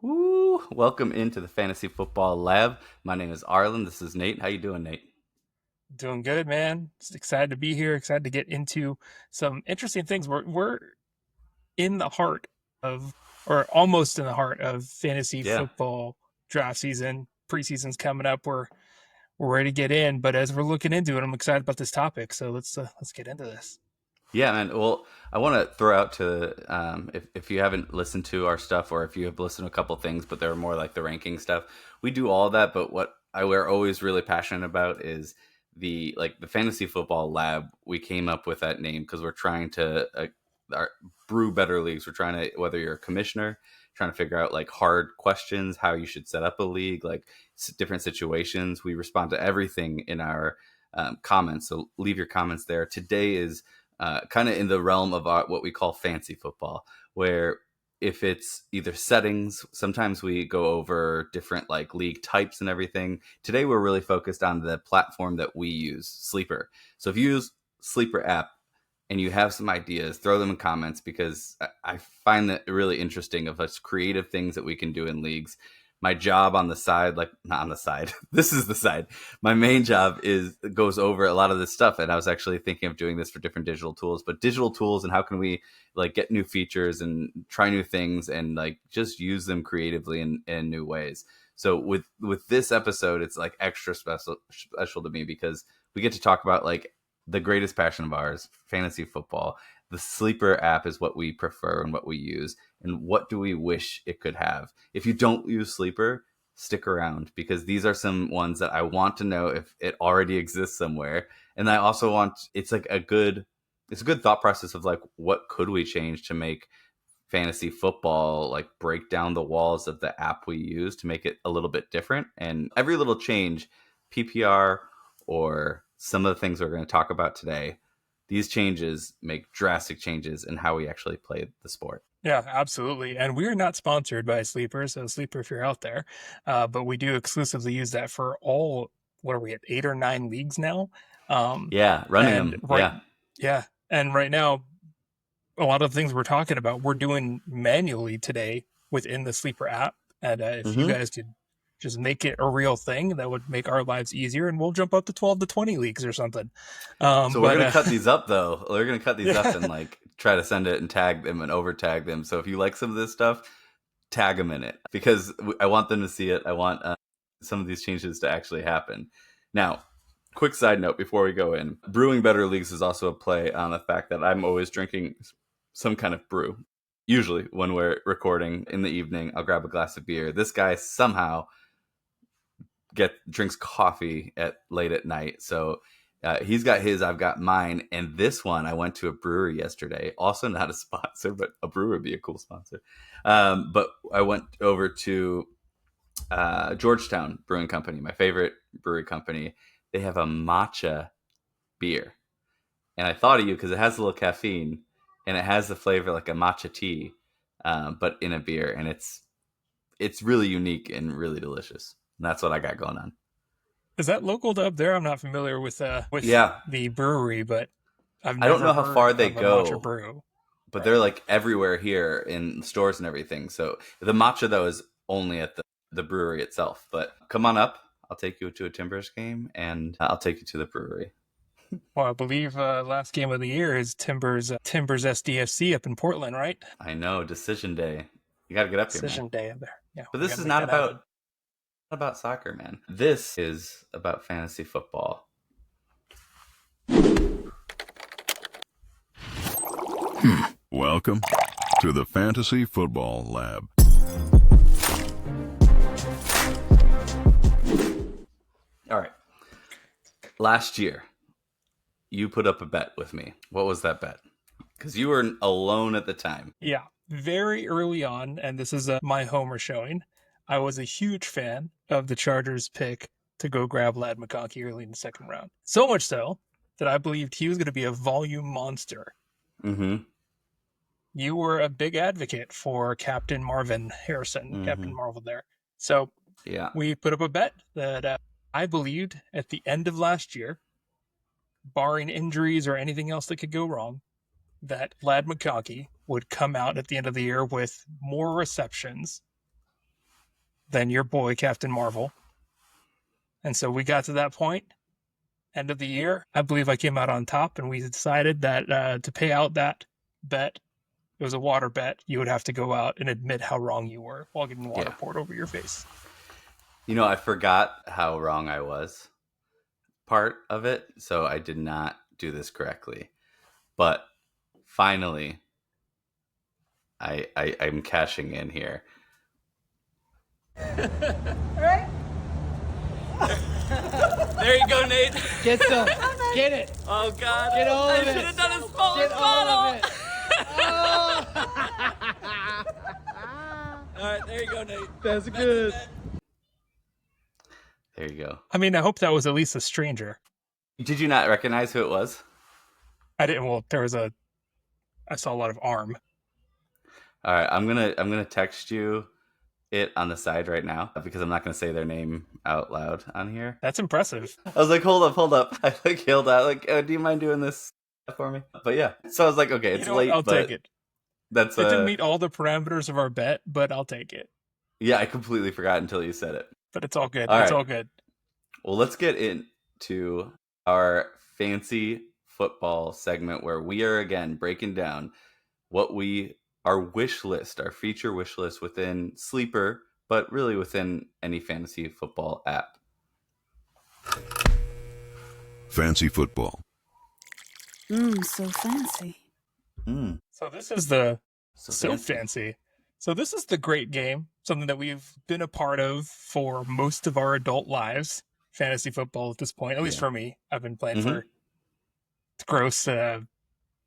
Woo! Welcome into the Fantasy Football Lab. My name is Arlen. This is Nate. How you doing, Nate? Doing good, man. Just excited to be here. Excited to get into some interesting things. We're in the heart of, or almost in the heart of fantasy Yeah. football draft season. Preseason's coming up. We're ready to get in. But as we're looking into it, I'm excited about this topic. So let's get into this. Yeah, man. Well, I want to throw out to if you haven't listened to our stuff, or if you have listened to a couple things, but they're more like the ranking stuff. We do all that, but we're always really passionate about is the Fantasy Football Lab. We came up with that name because we're trying to brew better leagues. We're trying to, whether you're a commissioner, trying to figure out like hard questions, how you should set up a league, like different situations. We respond to everything in our comments. So leave your comments there. Today is kind of in the realm of what we call fancy football, where if it's either settings, sometimes we go over different like league types and everything. Today, we're really focused on the platform that we use, Sleeper. So if you use Sleeper app and you have some ideas, throw them in comments, because I find that really interesting of us creative things that we can do in leagues. My job on the side, like not on the side, this is the side. My main job goes over a lot of this stuff. And I was actually thinking of doing this for different digital tools, but digital tools and how can we like get new features and try new things and like just use them creatively in new ways. So with this episode, it's like extra special to me because we get to talk about like the greatest passion of ours, fantasy football. The Sleeper app is what we prefer and what we use. And what do we wish it could have? If you don't use Sleeper, stick around, because these are some ones that I want to know if it already exists somewhere. And I also want, it's a good thought process of like, what could we change to make fantasy football like break down the walls of the app we use to make it a little bit different. And every little change, PPR or some of the things we're going to talk about today, these changes make drastic changes in how we actually play the sport. Yeah, absolutely. And we're not sponsored by Sleeper, so Sleeper if you're out there. But we do exclusively use that for all, what are we at, 8 or 9 leagues now? Um, Yeah, running and them. right, Yeah. yeah. And right now, a lot of the things we're talking about, we're doing manually today within the Sleeper app. And if you Mm-hmm. guys could just make it a real thing, that would make our lives easier, and we'll jump up to 12 to 20 leagues or something. So we're But gonna cut these up though. We're gonna cut these up and yeah, like try to send it and tag them and over tag them. So if you like some of this stuff, tag them in it, because I want them to see it. I want some of these changes to actually happen. Now, quick side note before we go in: brewing better leagues is also a play on the fact that I'm always drinking some kind of brew. Usually, when we're recording in the evening, I'll grab a glass of beer. This guy somehow drinks coffee at late at night. So he's got his, I've got mine, and this one I went to a brewery yesterday. Also not a sponsor, but a brewer would be a cool sponsor. But I went over to Georgetown Brewing Company, my favorite brewery company. They have a matcha beer, and I thought of you because it has a little caffeine and it has the flavor like a matcha tea, but in a beer, and it's really unique and really delicious. And that's what I got going on. is that local to up there? I'm not familiar with Yeah, the brewery, but I've I don't never know how heard far they of a matcha go, brew. but Right. they're like everywhere here in stores and everything. So the matcha though is only at the brewery itself. But come on up. I'll take you to a Timbers game and I'll take you to the brewery. Well, I believe last game of the year is Timbers SDFC up in Portland, right? I know, decision day. You got to get up here, man. Decision day up there. Yeah, But we this got to is make not that happen. about soccer, man. This is about fantasy football. Welcome to the Fantasy Football Lab. All right. Last year, you put up a bet with me. What was that bet? Because you were alone at the time. Yeah, very early on, and this is my homer showing. I was a huge fan of the Chargers pick to go grab Lad McConkey early in the second round. So much so that I believed he was going to be a volume monster. Mm-hmm. You were a big advocate for Captain Marvin Harrison, Captain Mm-hmm. Marvel there. So Yeah. we put up a bet that I believed at the end of last year, barring injuries or anything else that could go wrong, that Lad McConkey would come out at the end of the year with more receptions than your boy, Captain Marvel. And so we got to that point, end of the year. I believe I came out on top, and we decided that to pay out that bet, it was a water bet, you would have to go out and admit how wrong you were while getting water poured over your face. I forgot how wrong I was part of it, so I did not do this correctly. But finally, I'm cashing in here. Right? There you go, Nate. Get some. Get it. Oh, God. Get all I of it. should have done a smaller Get all bottle. of it. Oh. All right, there you go, Nate. That's good. There you go. I mean, I hope that was at least a stranger. Did you not recognize who it was? I didn't. Well, I saw a lot of arm. All right, I'm gonna text you it on the side right now because I'm not gonna say their name out loud on here. That's impressive. I was like, hold up. I yelled out like, oh, do you mind doing this for me? But yeah, so I was like, okay, it's late. I'll but take it. That's It didn't meet all the parameters of our bet, but I'll take it. Yeah, I completely forgot until you said it. But it's all good. All It's right. all good. Well, let's get into our fancy football segment where we are again breaking down our wish list, our feature wish list within Sleeper, but really within any fantasy football app. Fancy football. So fancy. So this is the So fancy. So this is the great game, something that we've been a part of for most of our adult lives. Fantasy football at this point, at least for me. I've been playing for gross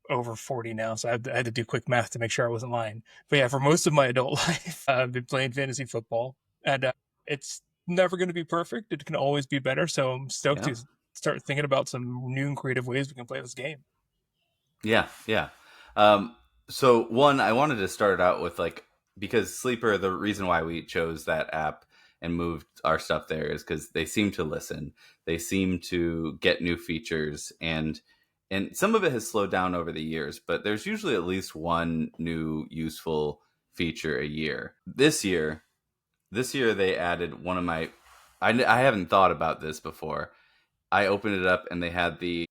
over 40 now, so I had to do quick math to make sure I wasn't lying. But yeah, for most of my adult life, I've been playing fantasy football, and it's never going to be perfect. It can always be better, so I'm stoked to start thinking about some new and creative ways we can play this game. Yeah. So one, I wanted to start out with because Sleeper, the reason why we chose that app and moved our stuff there is because they seem to listen. They seem to get new features, and some of it has slowed down over the years, but there's usually at least one new useful feature a year. This year they added one of my, I haven't thought about this before. I opened it up and they had the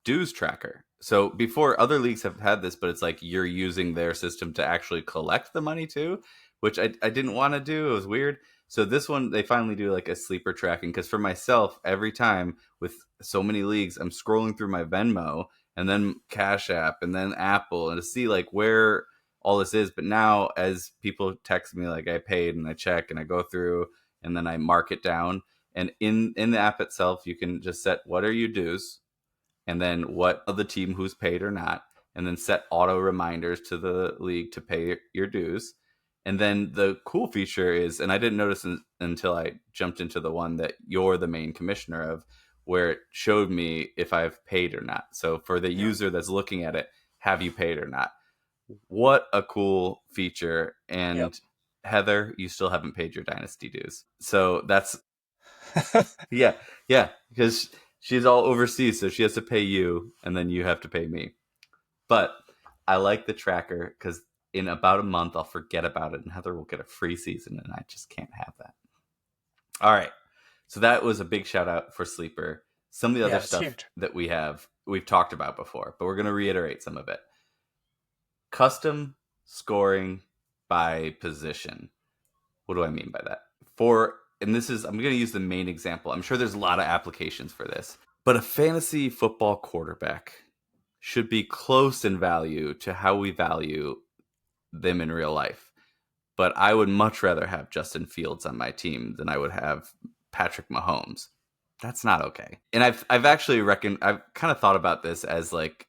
dues tracker. So before, other leagues have had this, but it's like you're using their system to actually collect the money too, which I didn't want to do. It was weird. So this one, they finally do like a sleeper tracking, because for myself, every time with so many leagues, I'm scrolling through my Venmo and then Cash App and then Apple, and to see like where all this is. But now as people text me, like I paid, and I check and I go through and then I mark it down. And in the app itself, you can just set what are your dues, and then what of the team who's paid or not, and then set auto reminders to the league to pay your dues. And then the cool feature is, and I didn't notice until I jumped into the one that you're the main commissioner of, where it showed me if I've paid or not. So for the user that's looking at it, have you paid or not? What a cool feature. And Heather, you still haven't paid your Dynasty dues. So that's, yeah, because she's all overseas, so she has to pay you, and then you have to pay me. But I like the tracker because in about a month, I'll forget about it, and Heather will get a free season, and I just can't have that. All right. So that was a big shout out for Sleeper. Some of the other stuff that we've talked about before, but we're going to reiterate some of it. Custom scoring by position. What do I mean by that? I'm going to use the main example. I'm sure there's a lot of applications for this, but a fantasy football quarterback should be close in value to how we value them in real life. But I would much rather have Justin Fields on my team than I would have Patrick Mahomes. That's not okay. And I've kind of thought about this as like,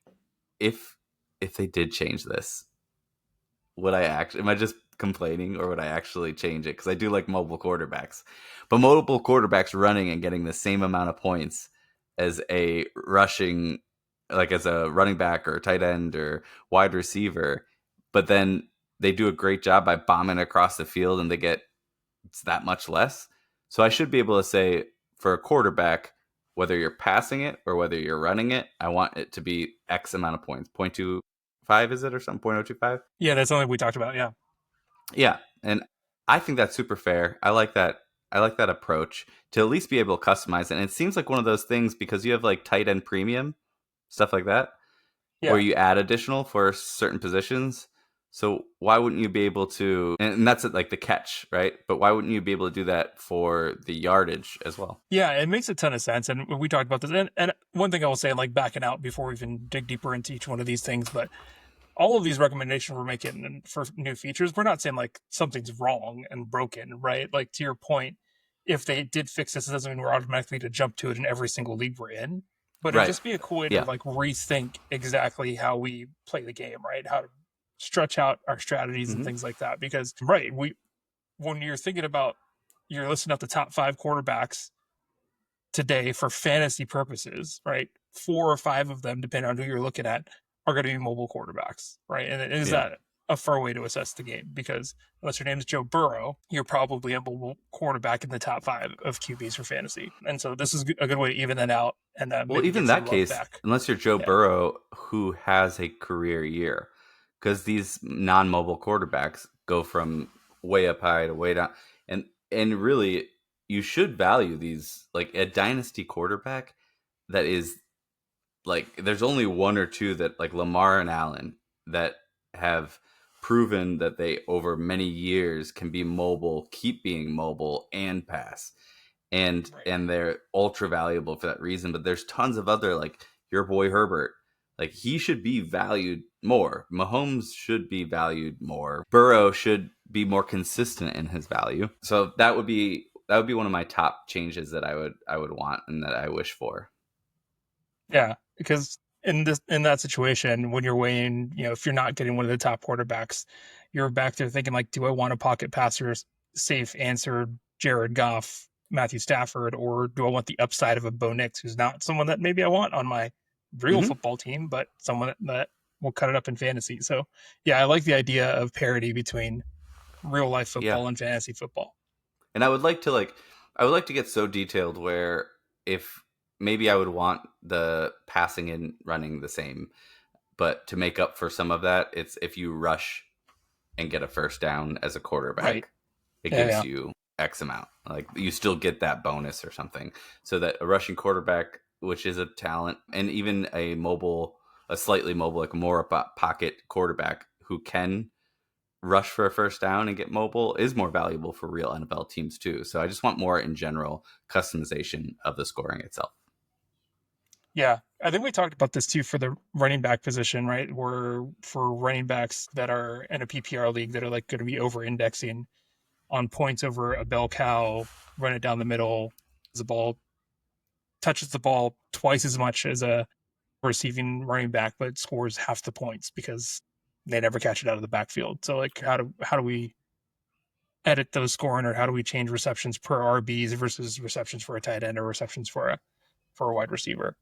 if they did change this, am I just complaining, or would I actually change it? Because I do like mobile quarterbacks, but mobile quarterbacks running and getting the same amount of points as a running back or tight end or wide receiver, but then they do a great job by bombing across the field and they get that much less. So I should be able to say, for a quarterback, whether you're passing it or whether you're running it, I want it to be X amount of points. 0.25 is it, or something? 0.025? Yeah, that's something we talked about. Yeah. Yeah. And I think that's super fair. I like that. I like that approach to at least be able to customize it. And it seems like one of those things because you have like tight end premium, stuff like that, Yeah. where you add additional for certain positions. So why wouldn't you be able to, and that's like the catch, right? But why wouldn't you be able to do that for the yardage as well? Yeah, it makes a ton of sense. And we talked about this. And one thing I will say, like backing out before we even dig deeper into each one of these things, but all of these recommendations we're making for new features, we're not saying like something's wrong and broken, right? Like to your point, if they did fix this, it doesn't mean we're automatically to jump to it in every single league we're in. But it'd just be a cool way to like rethink exactly how we play the game, right? How to stretch out our strategies and things like that. Because when you're thinking about you're listing up the top 5 quarterbacks today for fantasy purposes, right? 4 or 5 of them, depending on who you're looking at, are going to be mobile quarterbacks, right? And is that a fair way to assess the game? Because unless your name is Joe Burrow, you're probably a mobile quarterback in the top 5 of QBs for fantasy. And so this is a good way to even that out. And well, even that case, unless you're Joe Burrow, who has a career year, because these non-mobile quarterbacks go from way up high to way down, and really, you should value these like a dynasty quarterback that is like there's only 1 or 2 that like Lamar and Allen that have proven that they over many years can be mobile, keep being mobile, and pass. And they're ultra valuable for that reason. But there's tons of other, like your boy Herbert, like he should be valued more. Mahomes should be valued more. Burrow should be more consistent in his value. So that would be one of my top changes that I would want and that I wish for. Yeah, because in that situation, when you're weighing, if you're not getting one of the top quarterbacks, you're back there thinking like, do I want a pocket passer, safe answer, Jared Goff, Matthew Stafford, or do I want the upside of a Bo Nix, who's not someone that maybe I want on my real football team, but someone that will cut it up in fantasy. So yeah, I like the idea of parity between real life football and fantasy football. And I would like to get so detailed where if maybe I would want the passing and running the same, but to make up for some of that, it's if you rush and get a first down as a quarterback, it gives you X amount. Like you still get that bonus or something. So that a rushing quarterback, which is a talent, and even a slightly mobile, like more pocket quarterback who can rush for a first down and get mobile is more valuable for real NFL teams too. So I just want more in general customization of the scoring itself. Yeah, I think we talked about this too for the running back position, right? Where for running backs that are in a PPR league that are like going to be over indexing on points over a bell cow, run it down the middle, the ball touches the ball twice as much as a receiving running back, but scores half the points because they never catch it out of the backfield. So like how do we edit those scoring, or how do we change receptions per RBs versus receptions for a tight end or receptions for a wide receiver?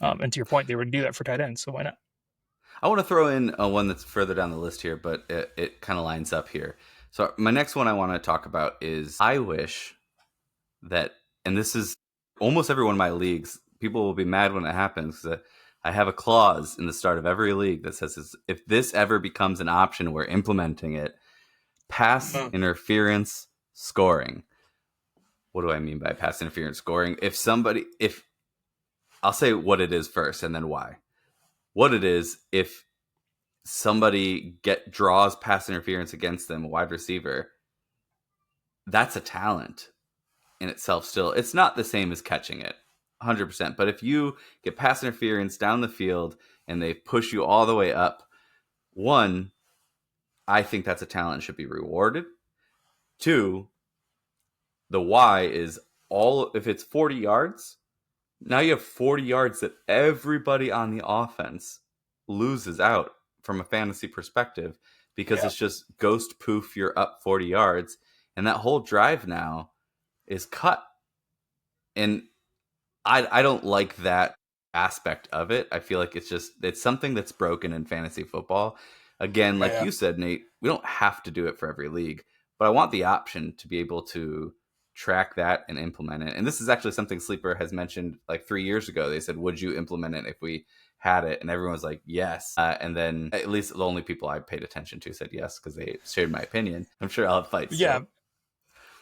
And to your point, they would do that for tight ends, so why not? I want to throw in one that's further down the list here, but it kind of lines up here. So my next one I want to talk about is I wish that, and this is almost every one of my leagues, people will be mad when it happens, because I have a clause in the start of every league that says if this ever becomes an option, we're implementing it. Pass interference scoring. What do I mean by pass interference scoring? If I'll say what it is first and then why. What it is, if somebody draws pass interference against them, a wide receiver, that's a talent in itself still. It's not the same as catching it, 100%. But if you get pass interference down the field and they push you all the way up, 1, I think that's a talent and should be rewarded. 2, the why is if it's 40 yards, now you have 40 yards that everybody on the offense loses out from a fantasy perspective, because it's just ghost poof, you're up 40 yards, and that whole drive now is cut. And I don't like that aspect of it. I feel like it's something that's broken in fantasy football. Again, like you said, Nate, we don't have to do it for every league, but I want the option to be able to track that and implement it. And this is actually something Sleeper has mentioned like 3 years ago. They said, would you implement it if we had it? And everyone was like, yes. And then at least the only people I paid attention to said yes, because they shared my opinion. I'm sure I'll have fights. Yeah. So.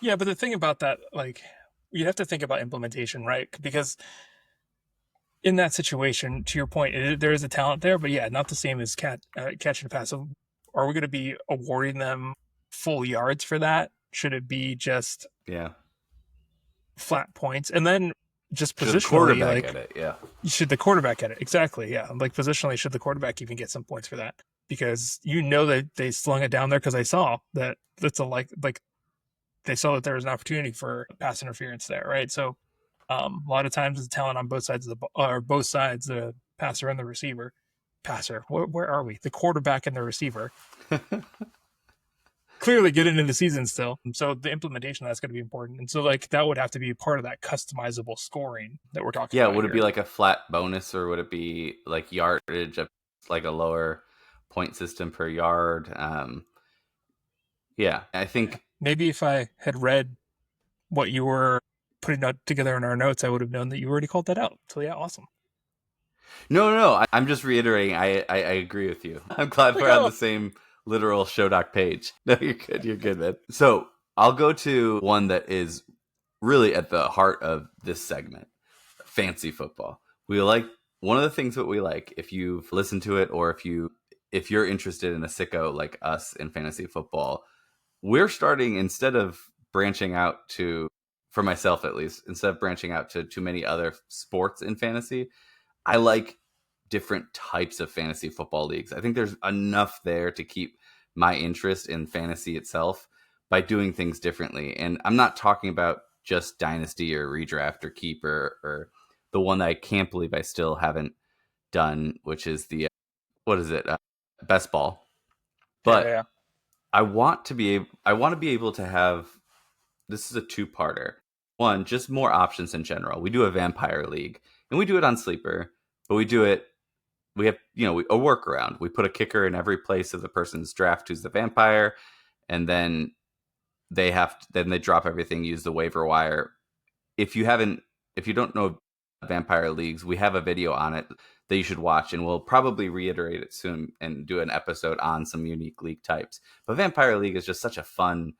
Yeah, but the thing about that, like, you have to think about implementation, right? Because in that situation, to your point, there is a talent there, but yeah, not the same as catch and pass. So are we going to be awarding them full yards for that? Should it be just Yeah. flat points? And then just Should the positionally, quarterback like, get it? Yeah. should the quarterback get it? Exactly. Yeah. Like, positionally, should the quarterback even get some points for that? Because you know that they slung it down there because they saw that it's a like they saw that there was an opportunity for pass interference there, right? So a lot of times the talent on both sides of the ball, or both sides, the passer and the receiver. Passer, where are we? The quarterback and the receiver. Clearly getting into the season still. So the implementation, that's going to be important. And so, like, that would have to be part of that customizable scoring that we're talking Yeah, about. would it here. be like a flat bonus, or would it be like yardage, like a lower point system per yard? Yeah, I think Maybe if I had read what you were putting out together in our notes, I would have known that you already called that out. So yeah, awesome. no. I'm just reiterating. I agree with you. I'm glad we're on the same literal show doc page. No, you're good. You're good, man. So I'll go to one that is really at the heart of this segment: fancy football. We like one of the things that we like. If you've listened to it, or if you're interested in a sicko like us in fantasy football, we're starting, instead of branching out to, for myself at least, instead of branching out to too many other sports in fantasy, I like different types of fantasy football leagues. I think there's enough there to keep my interest in fantasy itself by doing things differently. And I'm not talking about just dynasty or redraft or keeper, or the one that I can't believe I still haven't done, which is the, what is it? Best ball. But yeah. I want to be able to have, this is a two-parter. One, just more options in general. We do a vampire league, and we do it on Sleeper, but we have, a workaround. We put a kicker in every place of the person's draft who's the vampire, and then they drop everything, use the waiver wire. If you don't know vampire leagues, we have a video on it that you should watch, and we'll probably reiterate it soon and do an episode on some unique league types. But vampire league is just such a fun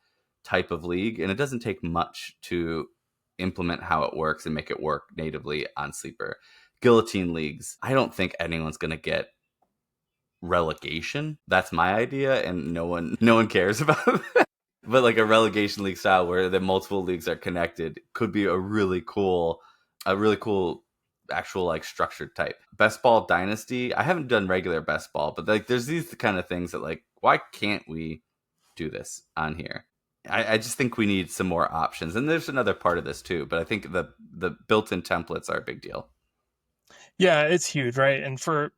type of league, and it doesn't take much to implement how it works and make it work natively on Sleeper. Guillotine leagues, I don't think anyone's going to get relegation. That's my idea, and no one cares about it. But like a relegation league style where the multiple leagues are connected could be a really cool actual like structured type. Best ball dynasty, I haven't done regular best ball, but like there's these kind of things that, like, why can't we do this on here? I just think we need some more options, and there's another part of this too, but I think the built-in templates are a big deal. Yeah, it's huge, right? And for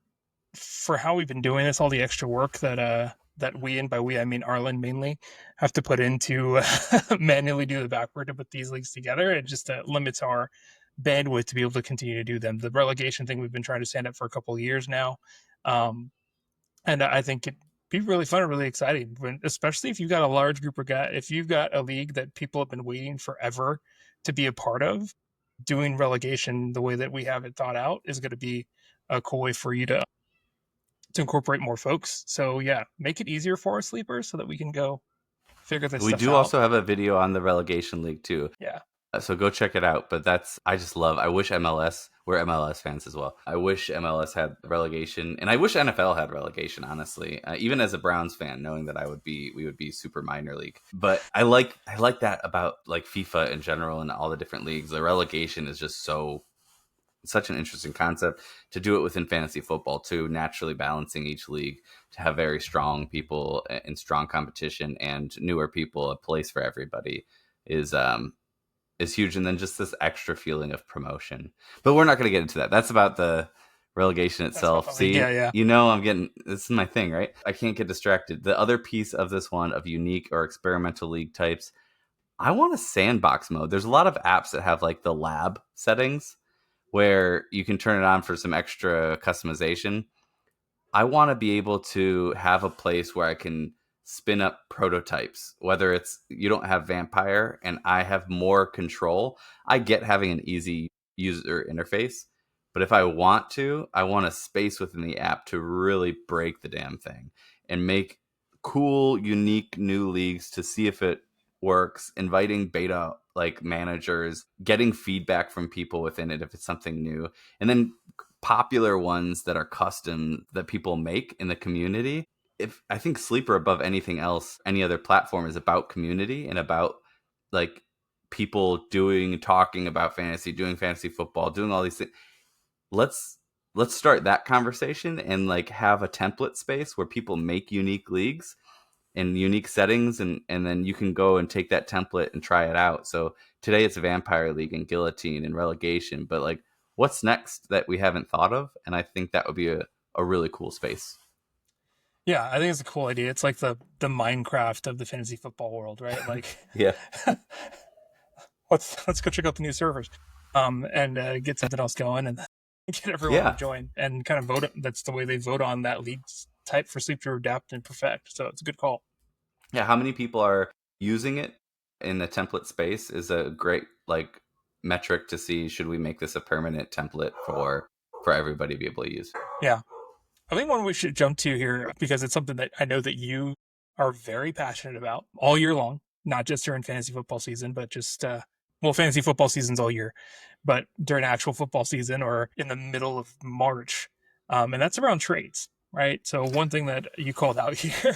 how we've been doing this, all the extra work that we, and by we I mean Arlen mainly, have to put into manually do the backwork to put these leagues together, it just limits our bandwidth to be able to continue to do them. The relegation thing we've been trying to stand up for a couple of years now, and I think it'd be really fun and really exciting, especially if you've got a large group of guys. If you've got a league that people have been waiting forever to be a part of, doing relegation the way that we have it thought out is going to be a cool way for you to incorporate more folks. So yeah, make it easier for our sleepers so that we can go figure this We stuff do out. also have a video on the relegation league too. Yeah. So go check it out. But I wish we're MLS fans as well. I wish MLS had relegation, and I wish NFL had relegation, honestly. Even as a Browns fan, knowing that we would be super minor league. But I like that about like FIFA in general and all the different leagues. The relegation is just such an interesting concept to do it within fantasy football too, naturally balancing each league to have very strong people and strong competition and newer people, a place for everybody is huge. And then just this extra feeling of promotion, but we're not going to get into that. That's about the relegation itself. See, yeah. This is my thing, right? I can't get distracted. The other piece of this one of unique or experimental league types, I want a sandbox mode. There's a lot of apps that have like the lab settings where you can turn it on for some extra customization. I want to be able to have a place where I can spin up prototypes, whether it's you don't have vampire and I have more control. I get having an easy user interface, but if I want a space within the app to really break the damn thing and make cool, unique new leagues to see if it works, inviting beta like managers, getting feedback from people within it if it's something new, and then popular ones that are custom that people make in the community. If I think Sleeper above anything else, any other platform is about community and about like people talking about fantasy, doing fantasy football, doing all these things. Let's start that conversation and like have a template space where people make unique leagues and unique settings, and then you can go and take that template and try it out. So today it's Vampire League and Guillotine and Relegation, but like what's next that we haven't thought of? And I think that would be a really cool space. Yeah, I think it's a cool idea. It's like the Minecraft of the fantasy football world, right? Like, Yeah. let's go check out the new servers, and get something else going and get everyone to join and kind of vote. That's the way they vote on that league type for Sleep to adapt and perfect. So it's a good call. Yeah, how many people are using it in the template space is a great like metric to see. Should we make this a permanent template for everybody to be able to use? Yeah. I think one we should jump to here, because it's something that I know that you are very passionate about all year long, not just during fantasy football season, but just, fantasy football season's all year, but during actual football season or in the middle of March. And that's around trades, right? So one thing that you called out here,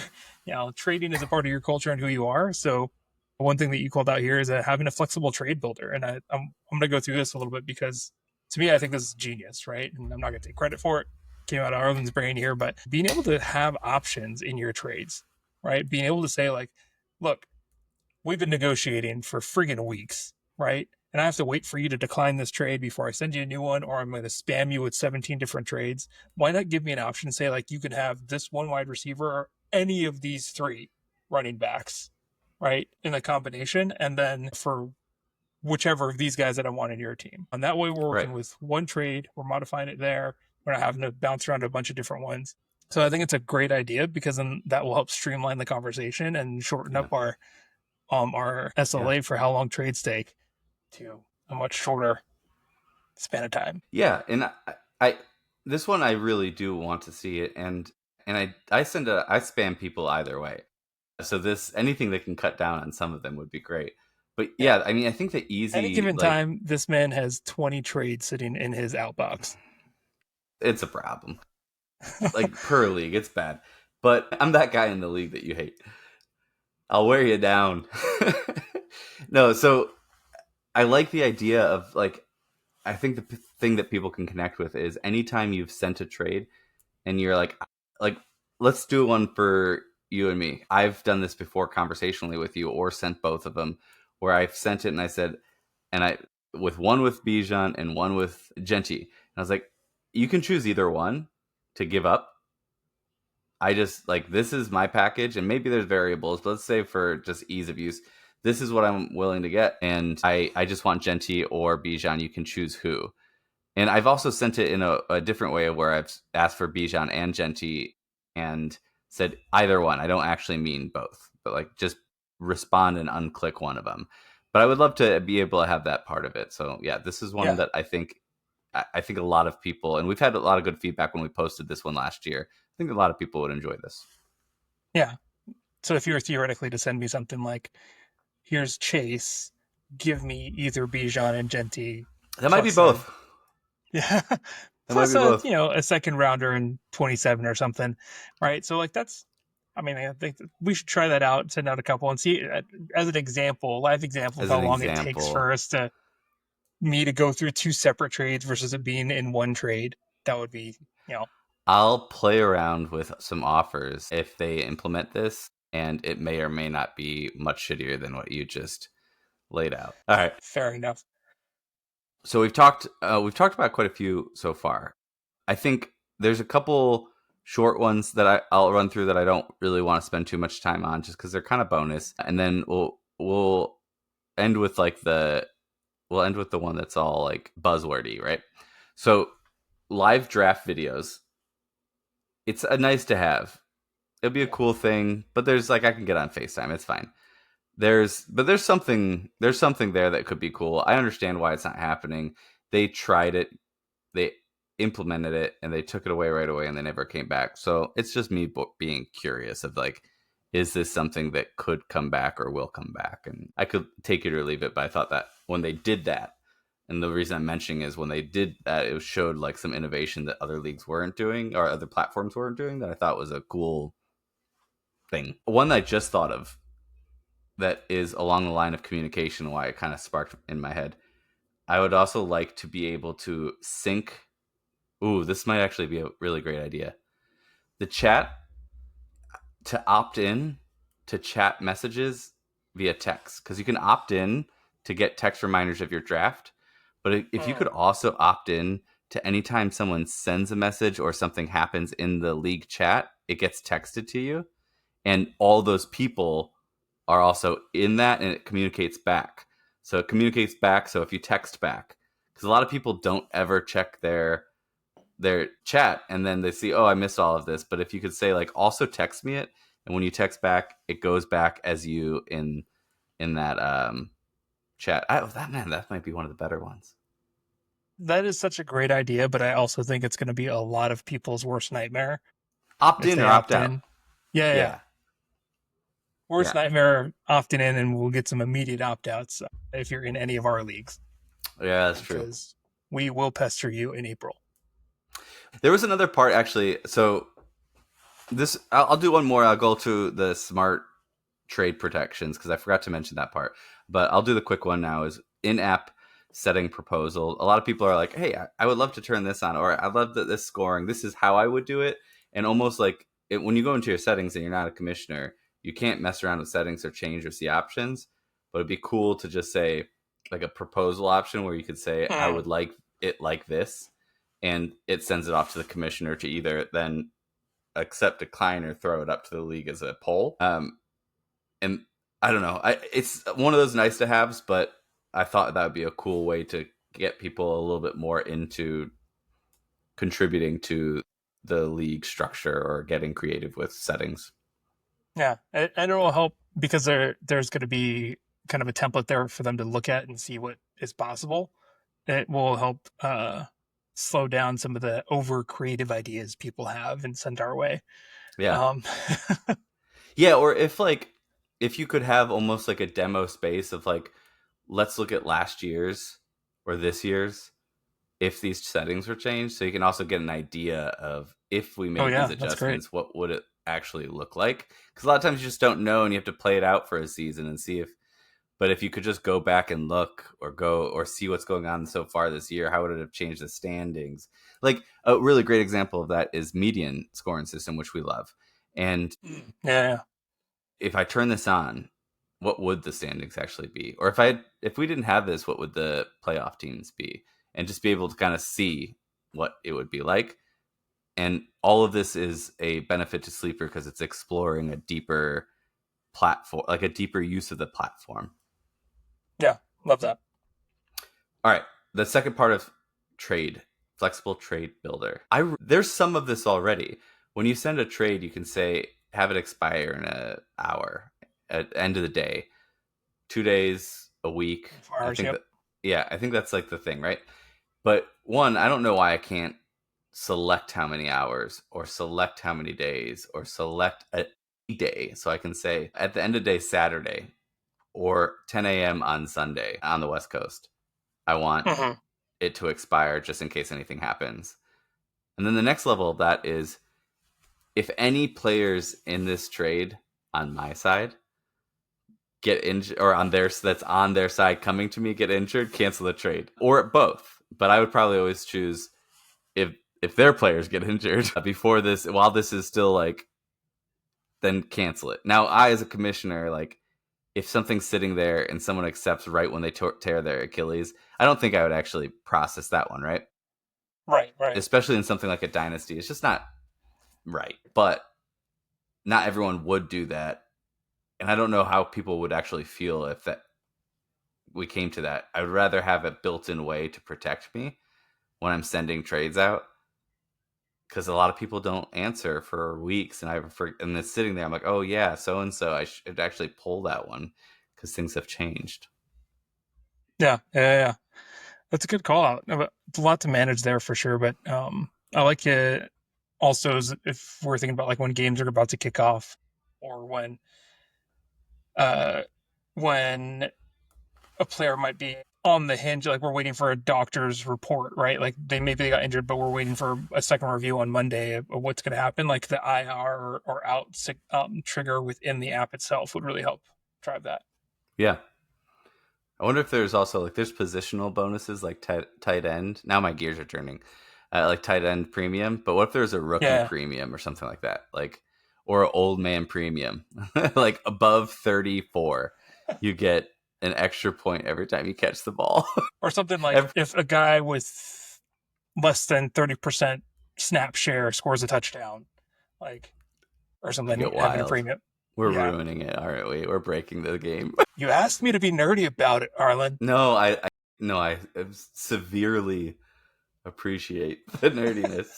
trading is a part of your culture and who you are. So one thing that you called out here is having a flexible trade builder. And I'm going to go through this a little bit because to me, I think this is genius, right? And I'm not going to take credit for it. Came out of Arlen's brain here, but being able to have options in your trades, right? Being able to say like, look, we've been negotiating for friggin' weeks, right? And I have to wait for you to decline this trade before I send you a new one, or I'm going to spam you with 17 different trades. Why not give me an option and say like, you can have this one wide receiver or any of these three running backs, right? In the combination. And then for whichever of these guys that I want in your team. And that way we're working with one trade, we're modifying it there. We're not having to bounce around a bunch of different ones. So I think it's a great idea because then that will help streamline the conversation and shorten up our SLA for how long trades take to a much shorter span of time. Yeah, and I this one I really do want to see it, and I spam people either way. So anything that can cut down on some of them would be great. But yeah, I mean, I think the easy Any given time, this man has 20 trades sitting in his outbox. It's a problem. Like per league, it's bad. But I'm that guy in the league that you hate. I'll wear you down. No, so I like the idea of like, I think the thing that people can connect with is anytime you've sent a trade and you're like, let's do one for you and me. I've done this before conversationally with you or sent both of them where I've sent it and I said, with one with Bijan and one with Genty. And I was like, you can choose either one to give up. I just like, this is my package and maybe there's variables, but let's say for just ease of use, this is what I'm willing to get. And I just want Genty or Bijan. You can choose who. And I've also sent it in a different way where I've asked for Bijan and Genty and said either one. I don't actually mean both, but like just respond and unclick one of them. But I would love to be able to have that part of it. So yeah, this is one that I think a lot of people, and we've had a lot of good feedback when we posted this one last year. I think a lot of people would enjoy this. Yeah. So if you were theoretically to send me something like, here's Chase, give me either Bijan and Genty. That might be both. Yeah. Plus a second rounder in 27 or something. Right. So like I think we should try that out, send out a couple and see as an example, live example of how long it takes for us to go through two separate trades versus it being in one trade. That would be, I'll play around with some offers if they implement this, and it may or may not be much shittier than what you just laid out. All right. Fair enough. So we've talked about quite a few so far. I think there's a couple short ones that I'll run through that I don't really want to spend too much time on just because they're kind of bonus. And then we'll end with the one that's all like buzzwordy, right? So live draft videos. It's a nice to have. It'll be a cool thing, but there's I can get on FaceTime. It's fine. There's something there that could be cool. I understand why it's not happening. They tried it, they implemented it, and they took it away right away, and they never came back. So it's just me being curious of is this something that could come back or will come back? And I could take it or leave it, but I thought that when they did that, and the reason I'm mentioning is when they did that, it showed like some innovation that other leagues weren't doing or other platforms weren't doing that I thought was a cool thing. One that I just thought of that is along the line of communication, why it kind of sparked in my head. I would also like to be able to sync. Ooh, this might actually be a really great idea. The chat, to opt in to chat messages via text, because you can opt in to get text reminders of your draft. But if you could also opt in to anytime someone sends a message or something happens in the league chat, it gets texted to you. And all those people are also in that, and it communicates back. So it communicates back. So if you text back, because a lot of people don't ever check their chat, and then they see, oh, I missed all of this. But if you could say like, also text me it, and when you text back, it goes back as you in that chat. That might be one of the better ones. That is such a great idea, but I also think it's going to be a lot of people's worst nightmare. Opt in or opt out. Yeah. Worst nightmare, opting in, and we'll get some immediate opt-outs if you're in any of our leagues. Yeah, that's true. Because we will pester you in April. There was another part, actually. So I'll do one more. I'll go to the smart trade protections because I forgot to mention that part. But I'll do the quick one now. Is in-app setting proposal. A lot of people are like, hey, I would love to turn this on, or I love this scoring. This is how I would do it. And almost like when you go into your settings and you're not a commissioner, you can't mess around with settings or change or see options. But it'd be cool to just say like a proposal option where you could say, I would like it like this. And it sends it off to the commissioner to either then accept, decline, or throw it up to the league as a poll. And I don't know. It's one of those nice to haves, but I thought that would be a cool way to get people a little bit more into contributing to the league structure or getting creative with settings. Yeah, and it will help because there's going to be kind of a template there for them to look at and see what is possible. It will help slow down some of the over creative ideas people have and send our way. Yeah. Yeah, or if you could have almost like a demo space of like, let's look at last year's or this year's if these settings were changed, so you can also get an idea of if we made these adjustments, what would it actually look like? Because a lot of times you just don't know, and you have to play it out for a season and see if. But if you could just go back and look or see what's going on so far this year, how would it have changed the standings? Like a really great example of that is median scoring system, which we love. And if I turn this on, what would the standings actually be? Or if we didn't have this, what would the playoff teams be? And just be able to kind of see what it would be like. And all of this is a benefit to Sleeper because it's exploring a deeper platform, like a deeper use of the platform. Yeah, love that. All right, the second part of trade, flexible trade builder. There's some of this already. When you send a trade, you can say, have it expire in an hour at the end of the day, 2 days, a week. 4 hours, I think that's like the thing, right? But one, I don't know why I can't select how many hours or select how many days or select a day. So I can say at the end of day Saturday or 10 a.m. on Sunday on the West Coast, I want it to expire just in case anything happens. And then the next level of that is if any players in this trade on my side get injured, or that's on their side coming to me get injured, cancel the trade, or both. But I would probably always choose if their players get injured before this, while this is still like, then cancel it. Now, I as a commissioner, like if something's sitting there and someone accepts right when they tear their Achilles, I don't think I would actually process that one, right? Right. Especially in something like a dynasty, it's just not right. But not everyone would do that. And I don't know how people would actually feel if that we came to that. I would rather have a built-in way to protect me when I'm sending trades out, because a lot of people don't answer for weeks, and and it's sitting there. I'm like, oh yeah, so and so. I should actually pull that one because things have changed. Yeah. That's a good call out. It's a lot to manage there for sure, but I like it. Also, if we're thinking about like when games are about to kick off, or when a player might be on the hinge, like we're waiting for a doctor's report, right? Like maybe they got injured, but we're waiting for a second review on Monday of what's going to happen. Like the IR or out trigger within the app itself would really help drive that. Yeah. I wonder if there's also like there's positional bonuses like tight end. Now my gears are turning, like tight end premium. But what if there's a rookie premium or something like that, like or an old man premium, like above 34, you get an extra point every time you catch the ball, or something like if a guy with less than 30% snap share scores a touchdown, like or something. Having a premium. We're ruining it, aren't we? We're breaking the game. You asked me to be nerdy about it, Arlen. No, I severely appreciate the nerdiness.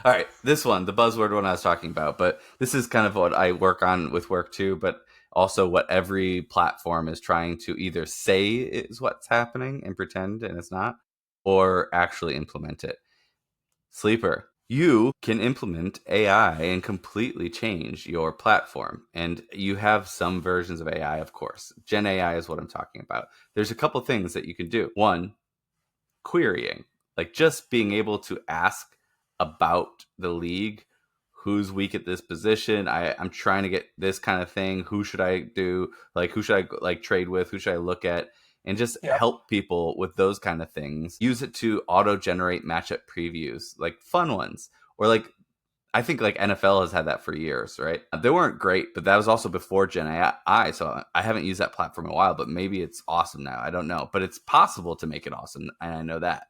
All right, this one, the buzzword one I was talking about, but this is kind of what I work on with work too, but also what every platform is trying to either say is what's happening and pretend and it's not, or actually implement it. Sleeper. You can implement AI and completely change your platform. And you have some versions of AI, of course. Gen AI is what I'm talking about. There's a couple things that you can do. One, querying, like just being able to ask about the league, who's weak at this position. I'm trying to get this kind of thing. Who should I do? Like, who should I like trade with? Who should I look at? And just help people with those kind of things. Use it to auto-generate matchup previews, like fun ones. Or like, I think like NFL has had that for years, right? They weren't great, but that was also before Gen AI. So I haven't used that platform in a while, but maybe it's awesome now. I don't know. But it's possible to make it awesome. And I know that.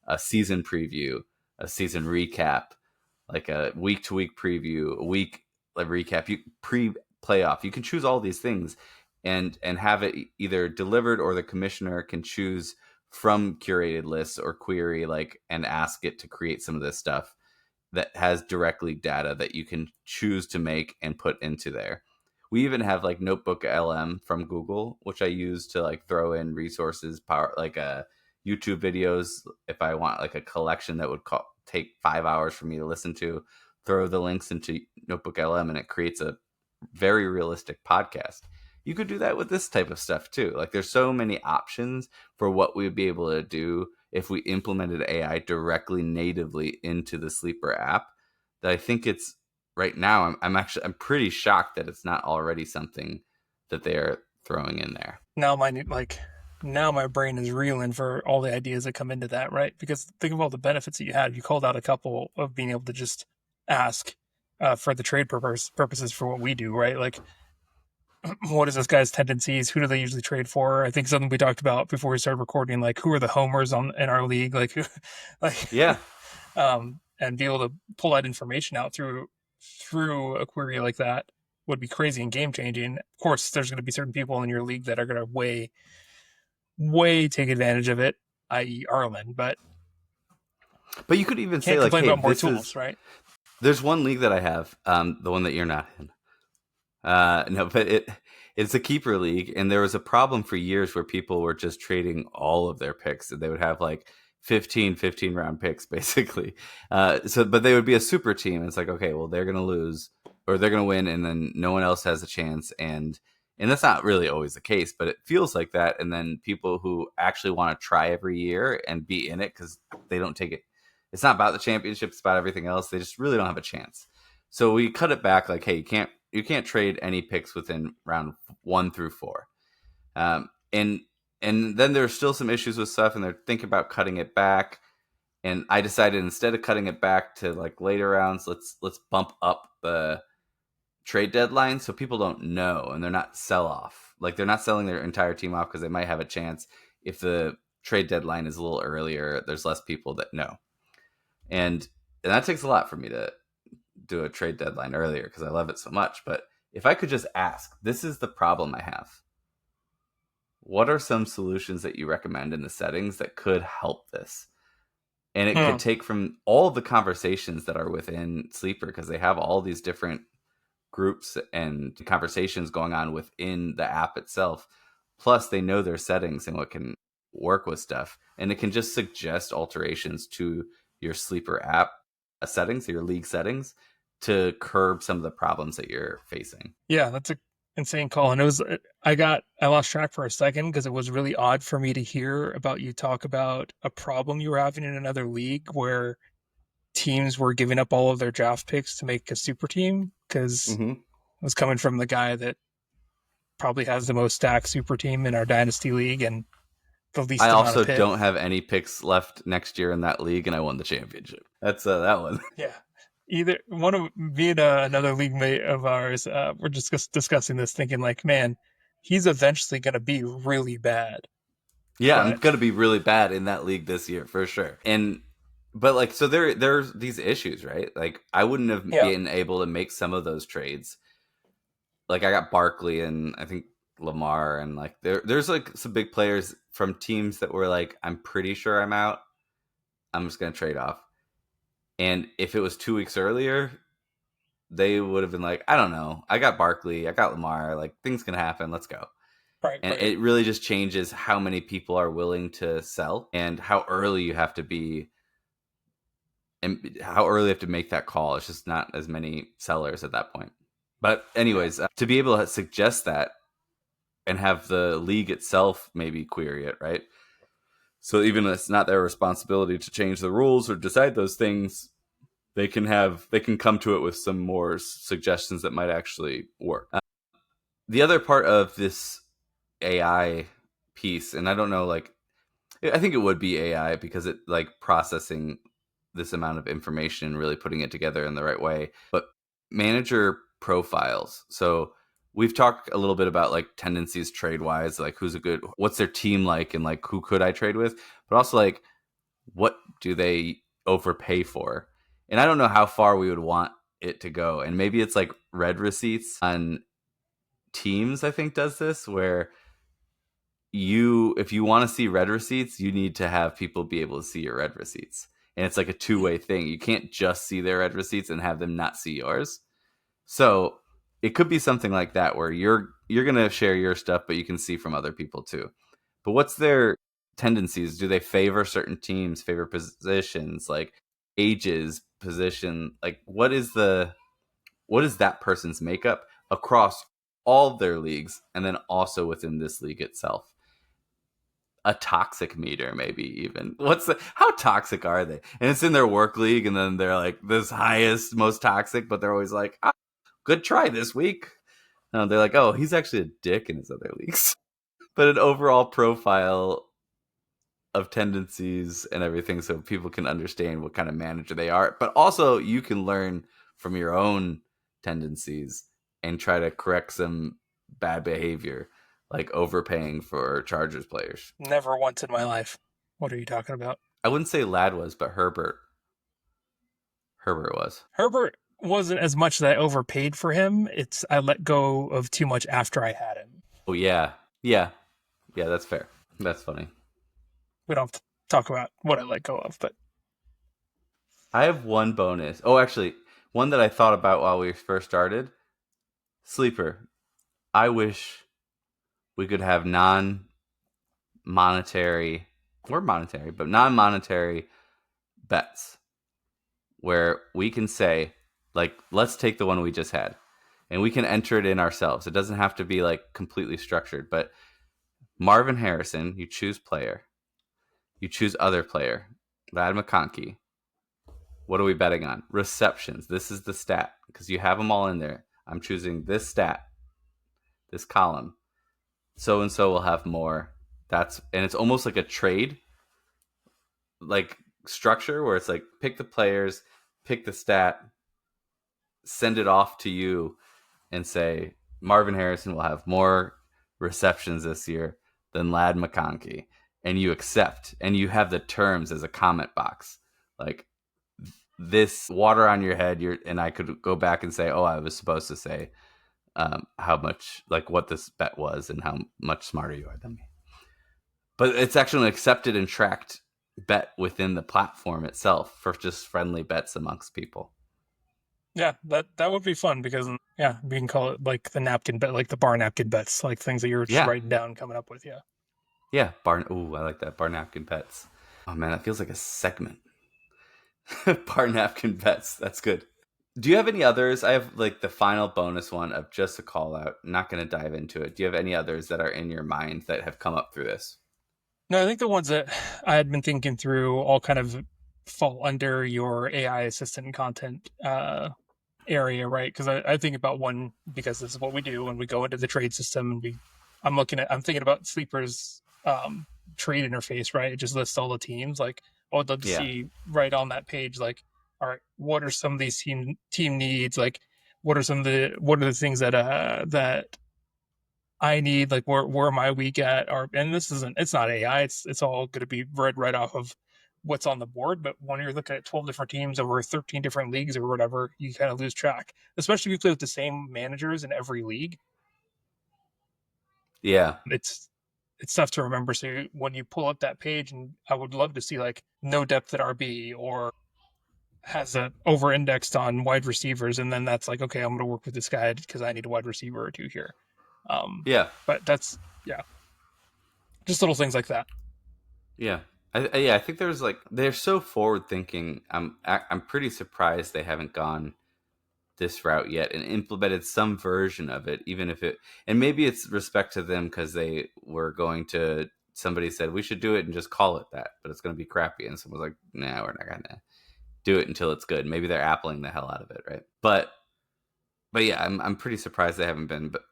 A season preview, a season recap, like a week-to-week preview, a week recap, pre-playoff. You can choose all these things. And have it either delivered or the commissioner can choose from curated lists or query and ask it to create some of this stuff that has directly data that you can choose to make and put into there. We even have like Notebook LM from Google, which I use to throw in resources, YouTube videos. If I want like a collection that would take 5 hours for me to listen to, throw the links into Notebook LM and it creates a very realistic podcast. You could do that with this type of stuff too. Like there's so many options for what we'd be able to do if we implemented AI directly natively into the Sleeper app, that I think it's right now. I'm pretty shocked that it's not already something that they are throwing in there. Now my brain is reeling for all the ideas that come into that, right? Because think of all the benefits that you had. You called out a couple of being able to just ask for the trade purposes for what we do, right? Like, what is this guy's tendencies? Who do they usually trade for? I think something we talked about before we started recording, like who are the homers in our league? And be able to pull that information out through a query like that would be crazy and game changing. Of course, there's going to be certain people in your league that are going to way take advantage of it, i.e. Arlen. But you could even say complain about more tools, right? There's one league that I have, the one that you're not in. No, but it's a keeper league, and there was a problem for years where people were just trading all of their picks, and they would have like 15 round picks basically. But they would be a super team. It's like, okay, well they're gonna lose or they're gonna win, and then no one else has a chance, and that's not really always the case, but it feels like that. And then people who actually want to try every year and be in it because they don't take it. It's not about the championship; it's about everything else. They just really don't have a chance. So we cut it back, like, hey, you can't trade any picks within round 1 through 4. And then there's still some issues with stuff, and they're thinking about cutting it back. And I decided instead of cutting it back to like later rounds, let's bump up the trade deadline so people don't know and they're not sell off. Like they're not selling their entire team off because they might have a chance if the trade deadline is a little earlier. There's less people that know, and that takes a lot for me to do a trade deadline earlier because I love it so much. But if I could just ask, this is the problem I have. What are some solutions that you recommend in the settings that could help this? And it could take from all of the conversations that are within Sleeper, because they have all these different groups and conversations going on within the app itself. Plus they know their settings and what can work with stuff. And it can just suggest alterations to your Sleeper app settings, your league settings, to curb some of the problems that you're facing. Yeah, that's a insane call. And I lost track for a second because it was really odd for me to hear about you talk about a problem you were having in another league where teams were giving up all of their draft picks to make a super team, because it was coming from the guy that probably has the most stacked super team in our dynasty league and the least I amount also of picks. don't have any picks left next year in that league, and I won the championship. That's that one. Yeah. Either one of me and another league mate of ours, we're just discussing this, thinking like, man, he's eventually going to be really bad. Yeah, I'm going to be really bad in that league this year for sure. But like, so there's these issues, right? Like, I wouldn't have been able to make some of those trades. Like, I got Barkley and I think Lamar, and like there's like some big players from teams that were like, I'm pretty sure I'm out. I'm just going to trade off. And if it was 2 weeks earlier, they would have been like, I don't know. I got Barkley. I got Lamar. Like, things can happen. Let's go. Right. And it really just changes how many people are willing to sell and how early you have to be and how early you have to make that call. It's just not as many sellers at that point. But anyways, to be able to suggest that and have the league itself maybe query it, right? So even if it's not their responsibility to change the rules or decide those things, they can come to it with some more suggestions that might actually work. The other part of this AI piece, and I don't know, like, I think it would be AI because it like processing this amount of information and really putting it together in the right way, but manager profiles. So we've talked a little bit about like tendencies trade wise, like what's their team like, and like who could I trade with, but also like what do they overpay for? And I don't know how far we would want it to go. And maybe it's like red receipts on Teams, I think, does this, where if you want to see red receipts, you need to have people be able to see your red receipts. And it's like a two-way thing. You can't just see their red receipts and have them not see yours. So it could be something like that where you're going to share your stuff, but you can see from other people too. But what's their tendencies? Do they favor certain teams, favor positions, like ages, position? Like what is that person's makeup across all of their leagues and then also within this league itself? A toxic meter, maybe even. How toxic are they? And it's in their work league, and then they're like this highest, most toxic, but they're always like, good try this week. No, they're like, oh, he's actually a dick in his other leagues. But an overall profile of tendencies and everything so people can understand what kind of manager they are. But also you can learn from your own tendencies and try to correct some bad behavior, like overpaying for Chargers players. Never once in my life. What are you talking about? I wouldn't say Lad was, but Herbert was. Herbert wasn't as much that I overpaid for him. It's I let go of too much after I had him. Oh, yeah, that's fair. That's funny. We don't have to talk about what I let go of, but I have one bonus. Oh, actually, one that I thought about while we first started. Sleeper. I wish we could have non-monetary bets where we can say, like, let's take the one we just had and we can enter it in ourselves. It doesn't have to be like completely structured, but Marvin Harrison, you choose player, you choose other player, Lad McConkey. What are we betting on? Receptions. This is the stat because you have them all in there. I'm choosing this stat, this column. So and so will have more. And it's almost like a trade, like structure where it's like pick the players, pick the stat, send it off to you, and say Marvin Harrison will have more receptions this year than Lad McConkey, and you accept, and you have the terms as a comment box, like this water on your head. And I could go back and say, oh, I was supposed to say how much, like what this bet was and how much smarter you are than me. But it's actually an accepted and tracked bet within the platform itself for just friendly bets amongst people. Yeah, that would be fun because, yeah, we can call it like the napkin bet, like the bar napkin bets, like things that you're just writing down, coming up with. Yeah, ooh, I like that. Bar napkin bets. Oh man, that feels like a segment. Bar napkin bets. That's good. Do you have any others? I have like the final bonus one of just a call out. I'm not going to dive into it. Do you have any others that are in your mind that have come up through this? No, I think the ones that I had been thinking through all kind of fall under your AI assistant content area, right? Because I think about one, because this is what we do when we go into the trade system, and I'm thinking about Sleeper's trade interface, right? It just lists all the teams. Like, I would love to Yeah. see right on that page, like, all right, what are some of these team needs? Like, what are the things that I need? Like, where am I weak at? And it's not AI. It's all going to be read right off of what's on the board. But when you're looking at 12 different teams over 13 different leagues or whatever, you kind of lose track, especially if you play with the same managers in every league. Yeah. It's tough to remember. So when you pull up that page, and I would love to see like no depth at RB, or has a over indexed on wide receivers, and then that's like, okay, I'm going to work with this guy because I need a wide receiver or two here. Yeah. But that's, yeah, just little things like that. Yeah. I think there's like, they're so forward thinking. I'm pretty surprised they haven't gone this route yet and implemented some version of it, even if it, and maybe it's respect to them because they were going to, somebody said we should do it and just call it that, but it's going to be crappy. And someone's like, nah, we're not going to do it until it's good. Maybe they're appling the hell out of it, right? But yeah, I'm pretty surprised they haven't been, but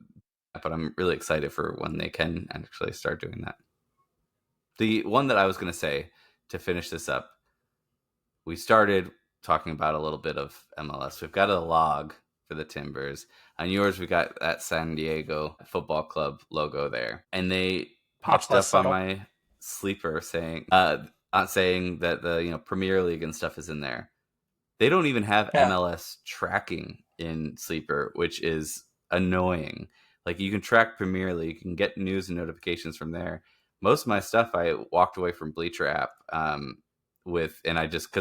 I'm really excited for when they can actually start doing that. The one that I was going to say to finish this up, we started talking about a little bit of MLS. We've got a log for the Timbers. On yours, we got that San Diego Football Club logo there, and they popped up on my sleeper saying that the Premier League and stuff is in there. They don't even have MLS tracking in sleeper, which is annoying. Like, you can track Premier League, you can get news and notifications from there. Most of my stuff I walked away from Bleacher app with, and I just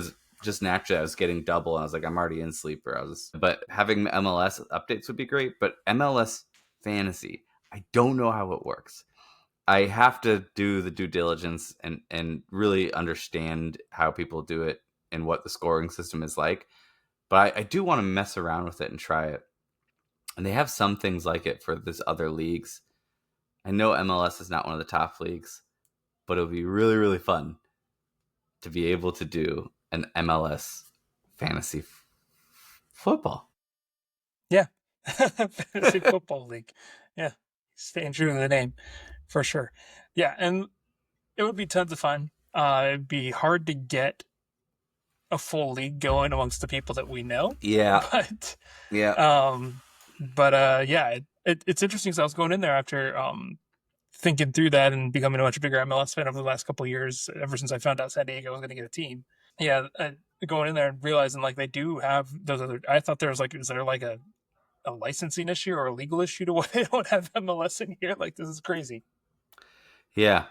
naturally I was getting double, and I was like, I'm already in sleeper. But having MLS updates would be great. But MLS fantasy, I don't know how it works. I have to do the due diligence and really understand how people do it and what the scoring system is like. But I do want to mess around with it and try it. And they have some things like it for this other leagues. I know MLS is not one of the top leagues, but it would be really, really fun to be able to do an MLS fantasy football. Yeah. Fantasy football league. Yeah. Staying true to the name for sure. Yeah. And it would be tons of fun. It'd be hard to get a full league going amongst the people that we know. Yeah. But, yeah. Yeah, it's interesting. So I was going in there after, thinking through that and becoming a much bigger MLS fan over the last couple of years, ever since I found out San Diego was going to get a team. Yeah. Going in there and realizing like they do have those other, I thought there was like, is there like a licensing issue or a legal issue to why they don't have MLS in here? Like, this is crazy. Yeah.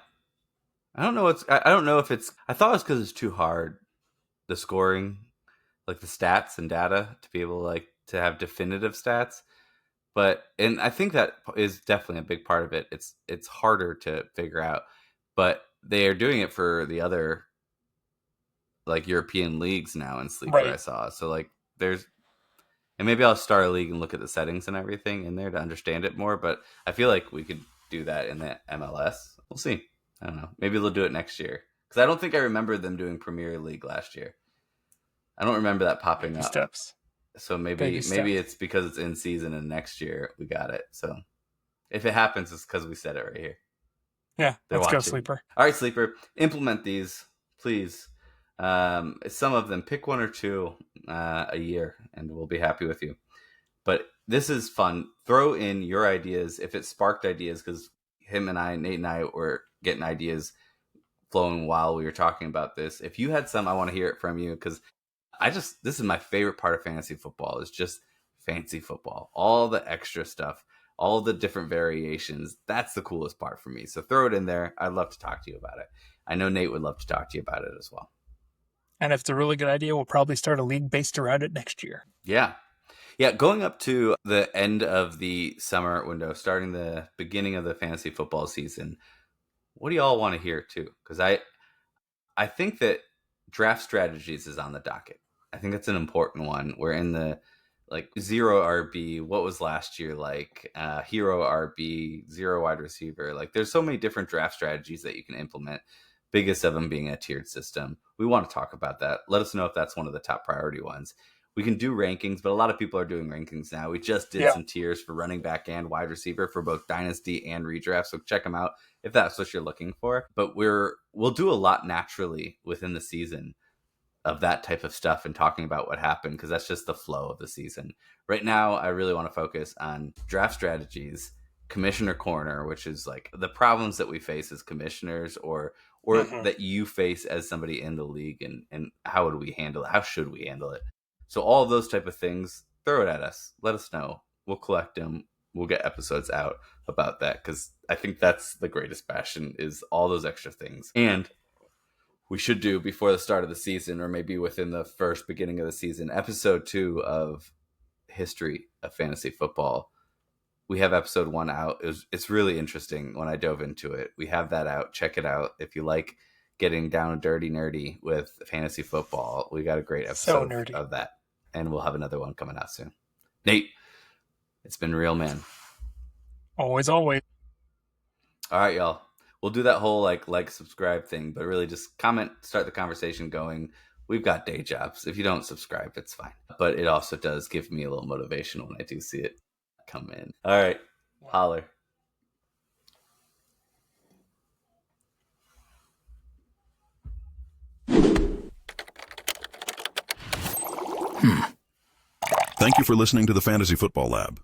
I don't know if it's, I thought it was because it's too hard, the scoring, like the stats and data, to be able like to have definitive stats. And I think that is definitely a big part of it. It's harder to figure out, but they are doing it for the other like European leagues now in sleeper, right. I saw. So like and maybe I'll start a league and look at the settings and everything in there to understand it more. But I feel like we could do that in the MLS. We'll see. I don't know. Maybe they'll do it next year, because I don't think I remember them doing Premier League last year. I don't remember that popping up. Steps. So maybe it's because it's in season and next year we got it. So if it happens, it's because we said it right here. Yeah, let's go, Sleeper. All right, Sleeper, implement these, please. Some of them, pick one or two a year, and we'll be happy with you. But this is fun. Throw in your ideas if it sparked ideas, because Nate and I were getting ideas flowing while we were talking about this. If you had some, I want to hear it from you, because this is my favorite part of fantasy football, is just fantasy football. All the extra stuff, all the different variations. That's the coolest part for me. So throw it in there. I'd love to talk to you about it. I know Nate would love to talk to you about it as well. And if it's a really good idea, we'll probably start a league based around it next year. Yeah. Yeah, going up to the end of the summer window, starting the beginning of the fantasy football season, what do y'all want to hear too? Because I think that draft strategies is on the docket. I think that's an important one. We're in the like zero RB. What was last year like? Hero RB, zero wide receiver. Like there's so many different draft strategies that you can implement. Biggest of them being a tiered system. We want to talk about that. Let us know if that's one of the top priority ones. We can do rankings, but a lot of people are doing rankings now. We just did some tiers for running back and wide receiver for both dynasty and redraft. So check them out if that's what you're looking for. But we'll do a lot naturally within the season of that type of stuff and talking about what happened, because that's just the flow of the season. Right now, I really want to focus on draft strategies, commissioner corner, which is like the problems that we face as commissioners or that you face as somebody in the league, and how would we handle it? How should we handle it? So all of those type of things, throw it at us. Let us know. We'll collect them. We'll get episodes out about that, because I think that's the greatest passion, is all those extra things. And we should do before the start of the season, or maybe within the first beginning of the season, episode 2 of History of Fantasy Football. We have episode 1 out. It's really interesting when I dove into it. We have that out. Check it out. If you like getting down and dirty nerdy with fantasy football, we got a great episode of that. And we'll have another one coming out soon. Nate, it's been real, man. Always. All right, y'all. We'll do that whole like subscribe thing, but really just comment, start the conversation going. We've got day jobs. If you don't subscribe, it's fine. But it also does give me a little motivation when I do see it come in. All right. Holler. Thank you for listening to the Fantasy Football Lab.